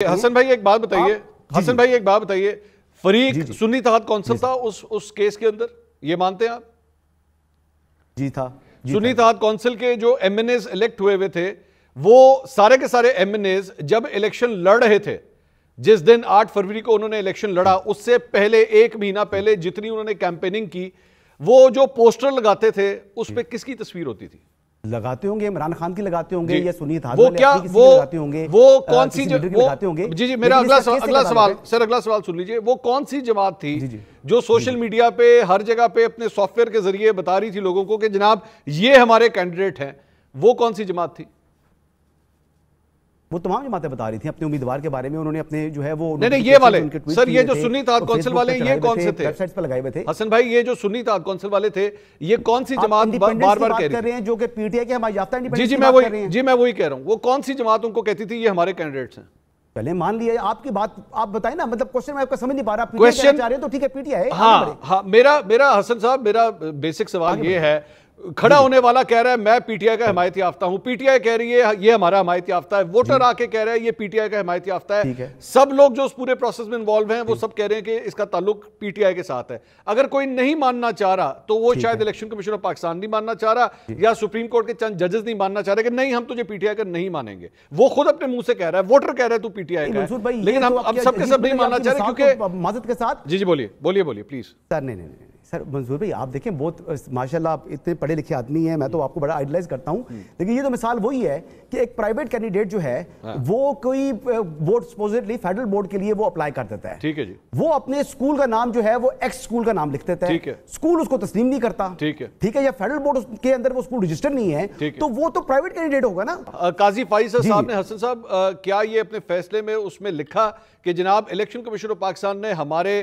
حسن بھائی ایک بات بتائیے فریق سنی اتحاد کونسل تھا اس کیس کے اندر، یہ مانتے ہیں آپ؟ جی تھا۔ سنی اتحاد کونسل کے جو ایم این ایز الیکٹ ہوئے تھے، وہ سارے کے سارے ایم این ایز جب الیکشن لڑ رہے تھے، جس دن 8 فروری کو انہوں نے الیکشن لڑا، اس سے پہلے 1 مہینہ پہلے جتنی انہوں نے کیمپیننگ کی، وہ جو پوسٹر لگاتے تھے اس پہ کس کی تصویر ہوتی تھی؟ لگاتے ہوں گے عمران خان کی لگاتے ہوں گے یا سنی اتحاد والے کسی کی لگاتے ہوں گے، وہ کون سی لگاتے ہوں گے۔ جی میرا اگلا سوال سن لیجئے، وہ کون سی جماعت تھی جو سوشل میڈیا پہ ہر جگہ پہ اپنے سافٹ ویئر کے ذریعے بتا رہی تھی لوگوں کو کہ جناب یہ ہمارے کینڈیڈیٹ ہیں؟ وہ کون سی جماعت تھی؟ وہ تمام جماعتیں بتا رہی تھیں اپنے امیدوار کے بارے میں، انہوں نے اپنے جو ہے وہ نہیں یہ والے سر، یہ جو سنی اتحاد کونسل والے یہ کون سے تھے؟ ویب سائٹس پہ لگائے ہوئے تھے حسن بھائی، یہ جو سنی اتحاد کونسل والے تھے یہ کون سی جماعت بار بار کہہ رہی ہیں جو کہ پی ٹی آئی کے ہمارے یافتہ انڈیپینڈنس جی میں وہی کہہ رہا ہوں، وہ کون سی جماعت ان کو کہتی تھی یہ ہمارے کینڈیڈیٹس ہیں؟ پہلے مان لیا آپ کی بات، آپ بتائیں نا، مطلب کوشچن میں آپ کو سمجھ نہیں پا رہا، پی ٹی آئی کہنا چاہ رہے ہیں تو ٹھیک ہے پی ٹی آئی۔ ہاں میرا حسن صاحب، میرا بیسک سوال یہ ہے، کھڑا ہونے والا کہہ رہا ہے میں پی ٹی آئی کا حمایت یافتہ ہوں، پی ٹی آئی کہہ رہی ہے یہ ہمارا حمایت یافتہ ہے، ووٹر آ کے کہہ رہا ہے یہ پی ٹی آئی کا حمایت یافتہ ہے، سب لوگ جو اس پورے پروسیس میں انوالو ہیں وہ سب کہہ رہے ہیں کہ اس کا تعلق پی ٹی آئی کے ساتھ ہے۔ اگر کوئی نہیں ماننا چاہ رہا تو وہ شاید الیکشن کمیشن آف پاکستان نہیں ماننا چاہ رہا، یا سپریم کورٹ کے چند ججز نہیں ماننا چاہ رہے کہ نہیں ہم تجھے پی ٹی آئی کا نہیں مانیں گے، وہ خود اپنے منہ سے کہہ رہا ہے، ووٹر کہہ رہا ہے تو پی ٹی آئی کا ہے، لیکن ہم سب کے سب نہیں ماننا چاہ رہے کیونکہ معذرت کے ساتھ۔ جی بولیے پلیز سر نہیں سر، منظور بھائی آپ دیکھیں بہت ماشاءاللہ آپ اتنے پڑھے لکھے آدمی ہیں، میں تو آپ کو بڑا آئیڈلائز کرتا ہوں، لیکن یہ تو مثال وہی ہے کہ ایک پرائیویٹ کینڈیڈیٹ جو ہے وہ کوئی بورڈ سپوزٹلی فیڈرل بورڈ کے لیے وہ اپلائی کر دیتا ہے، ٹھیک ہے جی، وہ اپنے اسکول کا نام جو ہے وہ ایکس اسکول کا نام لکھ دیتا ہے، اسکول اس کو تسلیم نہیں کرتا، ٹھیک ہے، یا فیڈرل بورڈ کے اندر وہ اسکول رجسٹر نہیں ہے، تو وہ تو پرائیویٹ کینڈیڈیٹ ہوگا نا۔ قاضی فائز صاحب نے، حسن صاحب کیا یہ اپنے فیصلے میں اس میں لکھا کہ جناب الیکشن کمیشن آف پاکستان نے ہمارے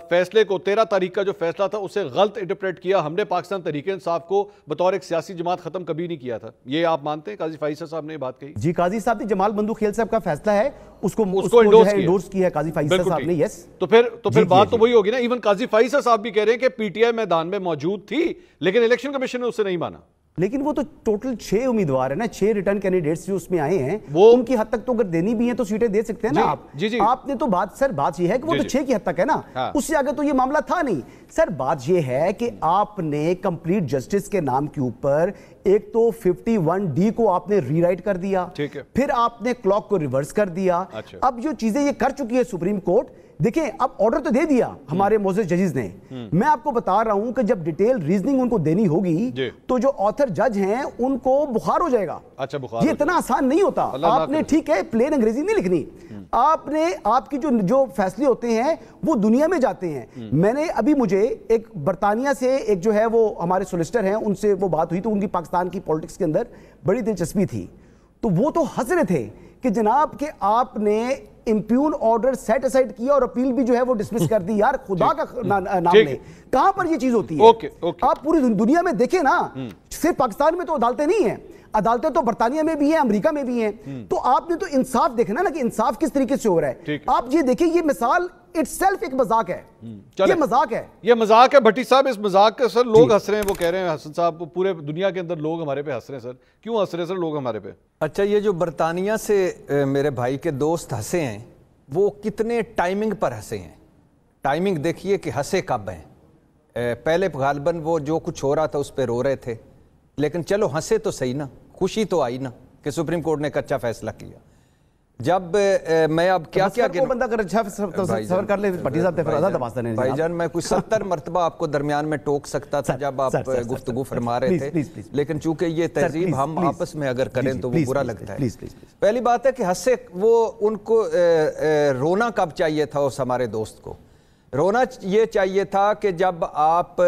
فیصلے کو 13 تاریخ کا جو فیصلہ تھا اسے غلط انٹرپریٹ کیا، ہم نے پاکستان تحریک انصاف کو بطور ایک سیاسی جماعت ختم کبھی نہیں کیا تھا، یہ آپ مانتے ہیں؟ قاضی فائز صاحب نے یہ بات کہی؟ جی قاضی صاحب نے جمال بندو خیل صاحب کا فیصلہ ہے اس کو انڈورس کیا ہے قاضی فائز صاحب نے، یس۔ تو پھر بات تو وہی ہوگی نا، ایون قاضی فائز صاحب بھی کہہ رہے ہیں کہ پی ٹی آئی میدان میں موجود تھی لیکن الیکشن کمیشن نے اسے نہیں مانا۔ لیکن وہ تو ٹوٹل 6 امیدوار ہیں نا، 6 ریٹرن کینڈیڈیٹس جو اس میں آئے ہیں، ان کی حد تک تو اگر دینی بھی ہیں تو سیٹیں دے سکتے ہیں نا آپ۔ آپ نے تو بات یہ ہے کہ وہ تو 6 کی حد تک ہے نا، اس سے آگے تو یہ معاملہ تھا نہیں۔ سر بات یہ ہے کہ آپ نے کمپلیٹ جسٹس کے نام کے اوپر ایک تو 51D کو آپ نے ری رائٹ کر دیا، پھر آپ نے کلاک کو ریورس کر دیا، اب جو چیزیں یہ کر چکی ہے سپریم کورٹ، دیکھیں اب آرڈر تو دے دیا ہمارے معزز ججز نے، میں آپ کو بتا رہا ہوں کہ جب ڈیٹیل ریزننگ ان کو دینی ہوگی تو جو آتھر جج ہیں ان کو بخار ہو جائے گا، یہ اتنا آسان نہیں ہوتا۔ آپ نے ٹھیک ہے پلین انگریزی نہیں لکھنی، آپ کی جو فیصلے ہوتے ہیں وہ دنیا میں جاتے ہیں۔ میں نے ابھی مجھے ایک برطانیہ سے ایک جو ہے وہ ہمارے سولیسٹر ہیں، ان سے وہ بات ہوئی تو ان کی پاکستان کی پولیٹکس کے اندر بڑی دلچسپی تھی، تو وہ تو ہنس رہے تھے کہ جناب کہ آپ نے امپیون آرڈر سیٹ اسائڈ کیا اور اپیل بھی جو ہے وہ ڈسمس کر دی، یار خدا کا نام لے، کہاں پر یہ چیز ہوتی ہے؟ آپ پوری دنیا میں دیکھیں نا، صرف پاکستان میں تو عدالتیں نہیں ہیں، عدالتیں تو برطانیہ میں بھی ہیں، امریکہ میں بھی ہیں، تو آپ نے تو انصاف دیکھنا نا کہ انصاف کس طریقے سے ہو رہا ہے۔ آپ یہ دیکھیں یہ مثال اٹسیلف ایک مذاق ہے، یہ مذاق ہے، یہ مذاق ہے۔ بھٹی صاحب اس مذاق کا سر لوگ ہنس رہے ہیں، وہ کہہ رہے ہیں حسن صاحب پورے دنیا کے اندر لوگ ہمارے پہ ہنس رہے ہیں، سر کیوں ہنس رہے ہیں سر لوگ ہمارے پہ؟ اچھا یہ جو برطانیہ سے میرے بھائی کے دوست ہنسے ہیں وہ کتنے ٹائمنگ پر ہنسے ہیں، ٹائمنگ دیکھیے کہ ہنسے کب ہیں۔ پہلے غالباً وہ جو کچھ ہو رہا تھا اس پہ رو رہے تھے، لیکن چلو ہنسے تو صحیح نا، خوشی تو آئی نا کہ سپریم کورٹ نے ایک اچھا فیصلہ کیا۔ جب میں اب کیا بندہ اگر اچھا سفر کر لے بھٹی صاحب تفرادہ دباستہ نہیں، بھائی جان میں کوئی 70 مرتبہ آپ کو درمیان میں ٹوک سکتا تھا جب آپ گفتگو فرما رہے تھے، لیکن چونکہ یہ تہذیب ہم آپس میں اگر کریں تو وہ برا لگتا ہے۔ پہلی بات ہے کہ ہنسے، وہ ان کو رونا کب چاہیے تھا اس ہمارے دوست کو؟ رونا یہ چاہیے تھا کہ جب آپ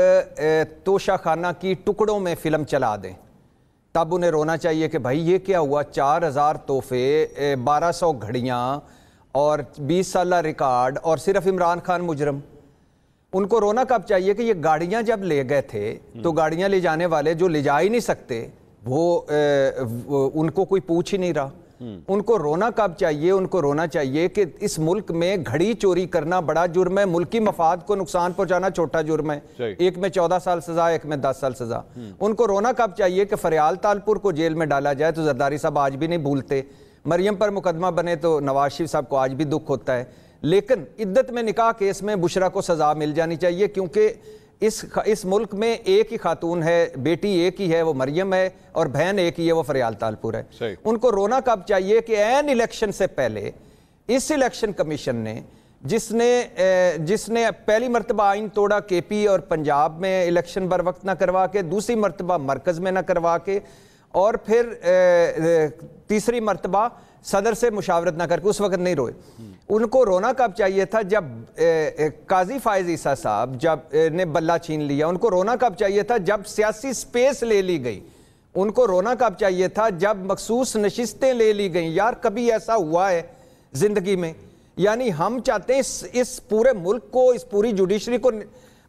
توشہ خانہ کی ٹکڑوں میں فلم چلا دیں، تب انہیں رونا چاہیے کہ بھائی یہ کیا ہوا، 4000 تحفے، 1200 گھڑیاں اور 20 سالہ ریکارڈ اور صرف عمران خان مجرم۔ ان کو رونا کب چاہیے کہ یہ گاڑیاں جب لے گئے تھے تو گاڑیاں لے جانے والے جو لے جا ہی نہیں سکتے وہ ان کو کوئی پوچھ ہی نہیں رہا۔ ان کو رونا کب چاہیے؟ ان کو رونا چاہیے کہ اس ملک میں گھڑی چوری کرنا بڑا جرم ہے، ملکی مفاد کو نقصان پہنچانا چھوٹا جرم ہے، ایک میں 14 سال سزا، ایک میں 10 سال سزا۔ ان کو رونا کب چاہیے کہ فریال تالپور کو جیل میں ڈالا جائے تو زرداری صاحب آج بھی نہیں بھولتے، مریم پر مقدمہ بنے تو نواز شریف صاحب کو آج بھی دکھ ہوتا ہے، لیکن عدت میں نکاح کیس میں بشرا کو سزا مل جانی چاہیے، کیونکہ اس ملک میں ایک ہی خاتون ہے، بیٹی ایک ہی ہے وہ مریم ہے، اور بہن ایک ہی ہے وہ فریال تالپور ہے۔ ان کو رونا کب چاہیے کہ این الیکشن سے پہلے اس الیکشن کمیشن نے جس نے پہلی مرتبہ آئین توڑا کے پی اور پنجاب میں الیکشن بر وقت نہ کروا کے، دوسری مرتبہ مرکز میں نہ کروا کے، اور پھر تیسری مرتبہ صدر سے مشاورت نہ کر کے، اس وقت نہیں روئے۔ ان کو رونا کب چاہیے تھا جب قاضی فائز عیسیٰ صاحب نے بلہ چھین لیا، ان کو رونا کب چاہیے تھا جب سیاسی سپیس لے لی گئی، ان کو رونا کب چاہیے تھا جب مخصوص نشستیں لے لی گئیں۔ یار کبھی ایسا ہوا ہے زندگی میں؟ یعنی ہم چاہتے ہیں اس پورے ملک کو، اس پوری جوڈیشری کو،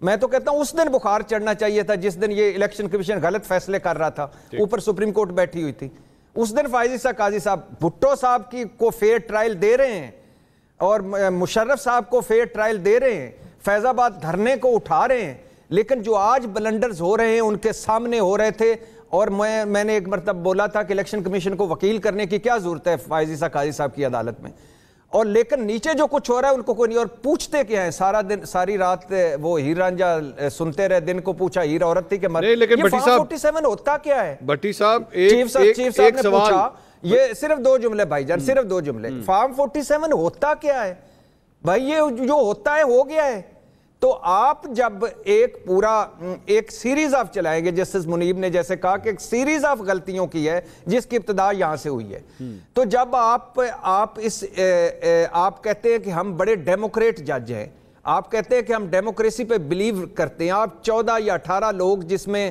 میں تو کہتا ہوں اس دن بخار چڑھنا چاہیے تھا جس دن یہ الیکشن کمیشن غلط فیصلے کر رہا تھا، اوپر سپریم کورٹ بیٹھی ہوئی تھی، اس دن فائز عیسیٰ قاضی صاحب بھٹو صاحب کو فیئر ٹرائل دے رہے ہیں، اور مشرف صاحب کو فیئر ٹرائل دے رہے ہیں، فیض آباد دھرنے کو اٹھا رہے ہیں، لیکن جو آج بلنڈرز ہو رہے ہیں ان کے سامنے ہو رہے تھے۔ اور میں نے ایک مرتبہ بولا تھا کہ الیکشن کمیشن کو وکیل کرنے کی کیا ضرورت ہے فائز عیسیٰ قاضی صاحب کی عدالت میں، اور لیکن نیچے جو کچھ ہو رہا ہے ان کو کوئی نہیں، اور پوچھتے کیا ہیں سارا دن ساری رات وہ ہیر رانجھا سنتے رہے، دن کو پوچھا ہیر عورت تھی کہ لیکن یہ فارم 47 ہوتا کیا ہے؟ بھٹی صاحب چیف صاحب نے پوچھا، یہ صرف 2 جملے بھائی جان، صرف 2 جملے، فارم 47 ہوتا کیا ہے بھائی؟ یہ جو ہوتا ہے ہو گیا ہے۔ تو آپ جب ایک سیریز آف چلائیں گے، جسٹس منیب نے جیسے کہا کہ ایک سیریز آف غلطیوں کی ہے جس کی ابتدا یہاں سے ہوئی ہے، تو جب آپ کہتے ہیں کہ ہم بڑے ڈیموکریٹ جج ہیں، آپ کہتے ہیں کہ ہم ڈیموکریسی پہ بلیو کرتے ہیں، آپ 14 یا 18 لوگ جس میں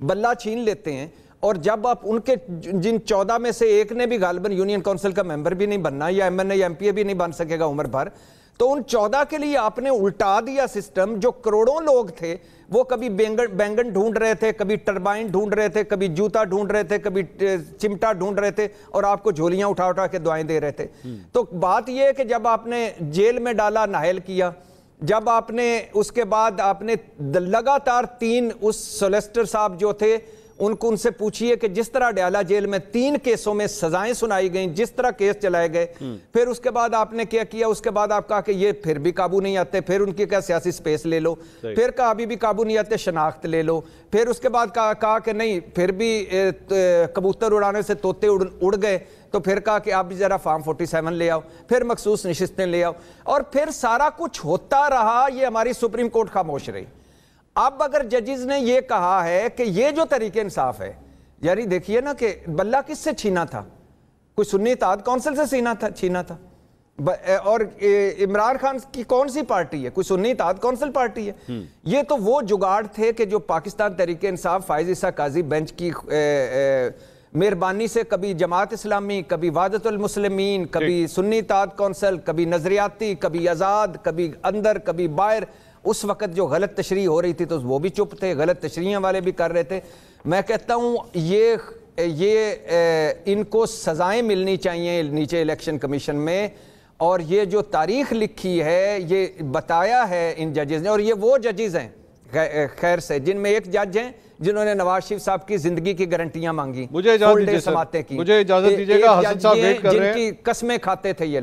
بلہ چھین لیتے ہیں، اور جب آپ ان کے جن 14 میں سے ایک نے بھی غالباً یونین کونسل کا ممبر بھی نہیں بننا، یا ایم این اے یا ایم پی اے بھی نہیں بن سکے گا عمر بھر، تو ان 14 کے لیے آپ نے الٹا دیا سسٹم۔ جو کروڑوں لوگ تھے وہ کبھی بینگن ڈھونڈ رہے تھے، کبھی ٹربائن ڈھونڈ رہے تھے، کبھی جوتا ڈھونڈ رہے تھے، کبھی چمٹا ڈھونڈ رہے تھے، اور آپ کو جھولیاں اٹھا اٹھا کے دعائیں دے رہے تھے۔ تو بات یہ ہے کہ جب آپ نے جیل میں ڈالا، نااہل کیا، جب آپ نے اس کے بعد آپ نے لگاتار 3 اس سولیسٹر صاحب جو تھے ان سے پوچھئے کہ جس طرح ڈیالہ جیل میں 3 کیسوں میں سزائیں سنائی گئیں، جس طرح کیس چلائے گئے، پھر اس کے بعد آپ نے کیا کیا؟ اس کے بعد آپ کہا کہ یہ پھر بھی قابو نہیں آتے، پھر ان کی کیا سیاسی سپیس لے لو، پھر کہا ابھی بھی قابو نہیں آتے، شناخت لے لو، پھر اس کے بعد کہا کہ نہیں پھر بھی کبوتر اڑانے سے طوطے اڑ گئے، تو پھر کہا کہ آپ بھی ذرا فارم 47 لے آؤ، پھر مخصوص نشستیں لے آؤ، اور پھر سارا کچھ ہوتا رہا، یہ ہماری سپریم کورٹ خاموش رہی۔ اب اگر ججز نے یہ کہا ہے کہ یہ جو طریقہ انصاف ہے، یعنی دیکھیے نا کہ بلہ کس سے چھینا تھا؟ کوئی سنی اتحاد کونسل سے چھینا تھا، اور عمران خان کی کون سی پارٹی ہے؟ کوئی سنی اتحاد کونسل پارٹی ہے؟ یہ تو وہ جگاڑ تھے کہ جو پاکستان تحریک انصاف فائز عیسیٰ قاضی بینچ کی مہربانی سے کبھی جماعت اسلامی، کبھی وحدت المسلمین، کبھی سنی اتحاد کونسل، کبھی نظریاتی، کبھی آزاد، کبھی اندر، کبھی باہر، اس وقت جو غلط تشریح ہو رہی تھی تو وہ بھی چپ تھے، غلط تشریحیں والے بھی کر رہے تھے۔ میں کہتا ہوں یہ ان کو سزائیں ملنی چاہیے نیچے الیکشن کمیشن میں، اور یہ جو تاریخ لکھی ہے یہ بتایا ہے ان ججز نے، اور یہ وہ ججز ہیں خیر سے جن میں ایک جج ہیں جنہوں نے نواز شریف صاحب کی زندگی کی گارنٹیاں مانگی، مجھے اجازت دیجیے گا، حسن صاحب ویٹ کر رہے ہیں، جن کی قسمیں کھاتے تھے یہ لوگ۔